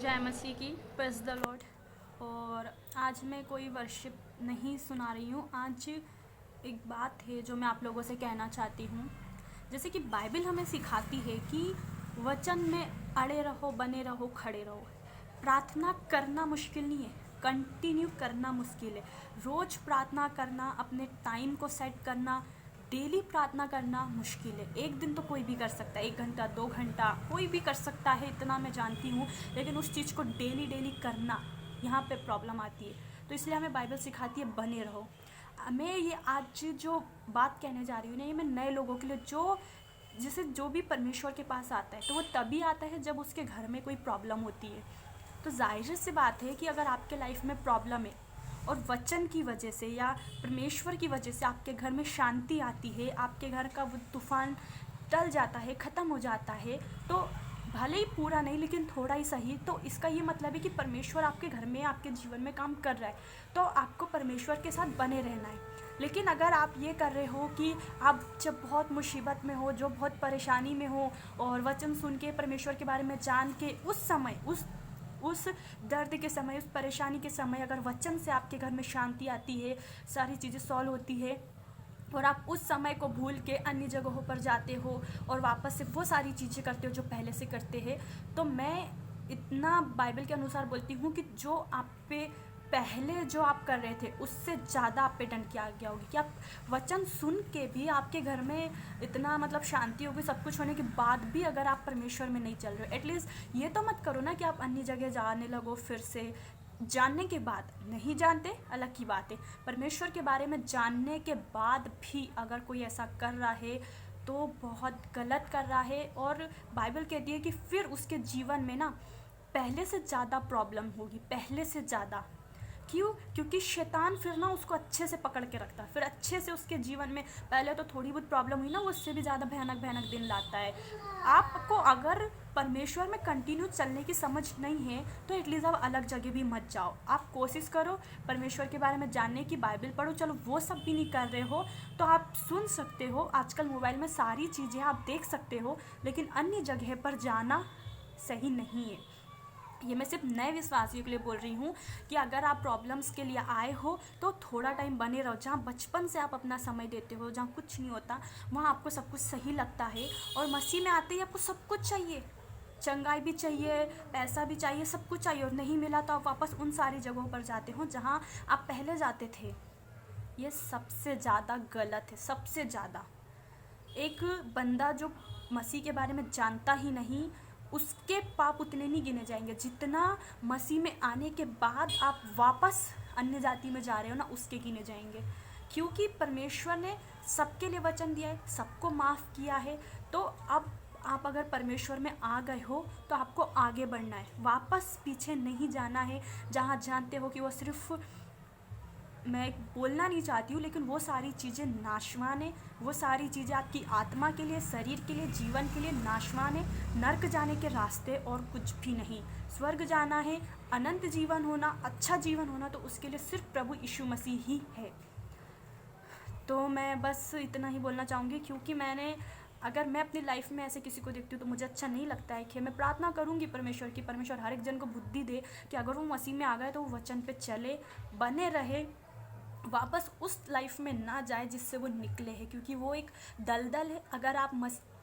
जय मसीह की, praise the Lord. और आज मैं कोई वर्शिप नहीं सुना रही हूँ। आज एक बात है जो मैं आप लोगों से कहना चाहती हूँ। जैसे कि बाइबल हमें सिखाती है कि वचन में अड़े रहो, बने रहो, खड़े रहो। प्रार्थना करना मुश्किल नहीं है, कंटिन्यू करना मुश्किल है। रोज़ प्रार्थना करना, अपने टाइम को सेट करना, डेली प्रार्थना करना मुश्किल है। एक दिन तो कोई भी कर सकता है, 1 घंटा 2 घंटा कोई भी कर सकता है, इतना मैं जानती हूँ। लेकिन उस चीज़ को डेली डेली करना, यहाँ पे प्रॉब्लम आती है। तो इसलिए हमें बाइबल सिखाती है बने रहो। मैं ये आज जो बात कहने जा रही हूँ ना, ये मैं नए लोगों के लिए जो भी परमेश्वर के पास आता है तो वो तभी आता है जब उसके घर में कोई प्रॉब्लम होती है। तो जाहिर सी बात है कि अगर आपके लाइफ में प्रॉब्लम है और वचन की वजह से या परमेश्वर की वजह से आपके घर में शांति आती है, आपके घर का वो तूफान टल जाता है, ख़त्म हो जाता है, तो भले ही पूरा नहीं लेकिन थोड़ा ही सही, तो इसका ये मतलब है कि परमेश्वर आपके घर में, आपके जीवन में काम कर रहा है। तो आपको परमेश्वर के साथ बने रहना है। लेकिन अगर आप ये कर रहे हो कि आप जब बहुत मुसीबत में हो, जो बहुत परेशानी में हो, और वचन सुन के, परमेश्वर के बारे में जान के, उस समय उस दर्द के समय, उस परेशानी के समय अगर वचन से आपके घर में शांति आती है, सारी चीज़ें सॉल्व होती है, और आप उस समय को भूल के अन्य जगहों पर जाते हो और वापस से वो सारी चीज़ें करते हो जो पहले से करते हैं, तो मैं इतना बाइबल के अनुसार बोलती हूँ कि जो आप पे पहले जो आप कर रहे थे उससे ज़्यादा आप पे दंड किया गया होगी। कि आप वचन सुन के भी आपके घर में इतना मतलब शांति होगी, सब कुछ होने के बाद भी अगर आप परमेश्वर में नहीं चल रहे हो, एटलीस्ट ये तो मत करो ना कि आप अन्य जगह जाने लगो फिर से। जानने के बाद, नहीं जानते अलग की बात है, परमेश्वर के बारे में जानने के बाद भी अगर कोई ऐसा कर रहा है तो बहुत गलत कर रहा है। और बाइबल कहती है कि फिर उसके जीवन में ना पहले से ज़्यादा प्रॉब्लम होगी, पहले से ज़्यादा। क्यों? क्योंकि शैतान फिर ना उसको अच्छे से पकड़ के रखता है, फिर अच्छे से उसके जीवन में पहले तो थोड़ी बहुत प्रॉब्लम हुई ना, वो उससे भी ज़्यादा भयानक भयानक दिन लाता है। आपको अगर परमेश्वर में कंटिन्यू चलने की समझ नहीं है तो एटलीस्ट आप अलग जगह भी मत जाओ। आप कोशिश करो परमेश्वर के बारे में जानने की, बाइबल पढ़ो। चलो वो सब भी नहीं कर रहे हो तो आप सुन सकते हो, आजकल मोबाइल में सारी चीज़ें आप देख सकते हो, लेकिन अन्य जगह पर जाना सही नहीं है। ये मैं सिर्फ नए विश्वासियों के लिए बोल रही हूँ कि अगर आप प्रॉब्लम्स के लिए आए हो तो थोड़ा टाइम बने रहो। जहाँ बचपन से आप अपना समय देते हो, जहाँ कुछ नहीं होता, वहाँ आपको सब कुछ सही लगता है। और मसीह में आते ही आपको सब कुछ चाहिए, चंगाई भी चाहिए, पैसा भी चाहिए, सब कुछ चाहिए, और नहीं मिला तो आप वापस उन सारी जगहों पर जाते हो जहाँ आप पहले जाते थे। ये सबसे ज़्यादा गलत है, सबसे ज़्यादा। एक बंदा जो मसीह के बारे में जानता ही नहीं, उसके पाप उतने नहीं गिने जाएंगे जितना मसीह में आने के बाद आप वापस अन्य जाति में जा रहे हो ना, उसके गिने जाएंगे। क्योंकि परमेश्वर ने सबके लिए वचन दिया है, सबको माफ़ किया है। तो अब आप अगर परमेश्वर में आ गए हो तो आपको आगे बढ़ना है, वापस पीछे नहीं जाना है। जहाँ जानते हो कि वो सिर्फ, मैं बोलना नहीं चाहती हूँ लेकिन वो सारी चीज़ें नाशवान है, वो सारी चीज़ें आपकी आत्मा के लिए, शरीर के लिए, जीवन के लिए नाशवान है। नर्क जाने के रास्ते और कुछ भी नहीं। स्वर्ग जाना है, अनंत जीवन होना, अच्छा जीवन होना, तो उसके लिए सिर्फ प्रभु यीशु मसीह ही है। तो मैं बस इतना ही बोलना चाहूँगी, क्योंकि अगर मैं अपनी लाइफ में ऐसे किसी को देखती हूँ तो मुझे अच्छा नहीं लगता है। कि मैं प्रार्थना करूँगी परमेश्वर की, परमेश्वर हर एक जन को बुद्धि दे कि अगर वो मसीह में आ गए तो वो वचन पे चले, बने रहे, वापस उस लाइफ में ना जाए जिससे वो निकले हैं। क्योंकि वो एक दलदल है। अगर आप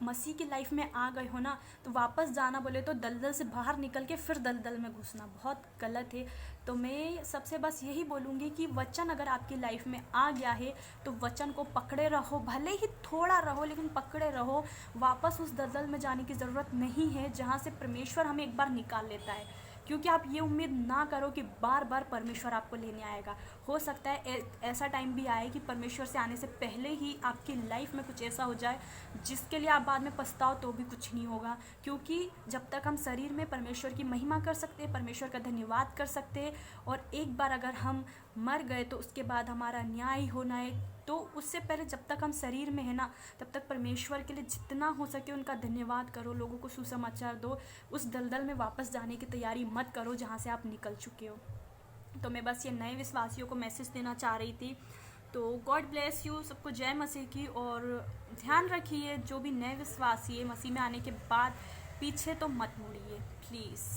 मसीह की लाइफ में आ गए हो ना, तो वापस जाना बोले तो दलदल से बाहर निकल के फिर दलदल में घुसना बहुत गलत है। तो मैं सबसे बस यही बोलूँगी कि वचन अगर आपकी लाइफ में आ गया है तो वचन को पकड़े रहो, भले ही थोड़ा रहो लेकिन पकड़े रहो। वापस उस दलदल में जाने की ज़रूरत नहीं है जहाँ से परमेश्वर हमें एक बार निकाल लेता है। क्योंकि आप ये उम्मीद ना करो कि बार बार परमेश्वर आपको लेने आएगा। हो सकता है ऐसा टाइम भी आए कि परमेश्वर से आने से पहले ही आपकी लाइफ में कुछ ऐसा हो जाए जिसके लिए आप बाद में पछताओ तो भी कुछ नहीं होगा। क्योंकि जब तक हम शरीर में परमेश्वर की महिमा कर सकते हैं, परमेश्वर का धन्यवाद कर सकते हैं, और एक बार अगर हम मर गए तो उसके बाद हमारा न्याय होना है, तो उससे पहले जब तक हम शरीर में है ना, तब तक परमेश्वर के लिए जितना हो सके उनका धन्यवाद करो, लोगों को सुसमाचार दो। उस दलदल में वापस जाने की तैयारी मत करो जहाँ से आप निकल चुके हो। तो मैं बस ये नए विश्वासियों को मैसेज देना चाह रही थी। तो गॉड ब्लेस यू सबको, जय मसीह की। और ध्यान रखिए, जो भी नए विश्वासी है, मसीह में आने के बाद पीछे तो मत मुड़िए प्लीज़।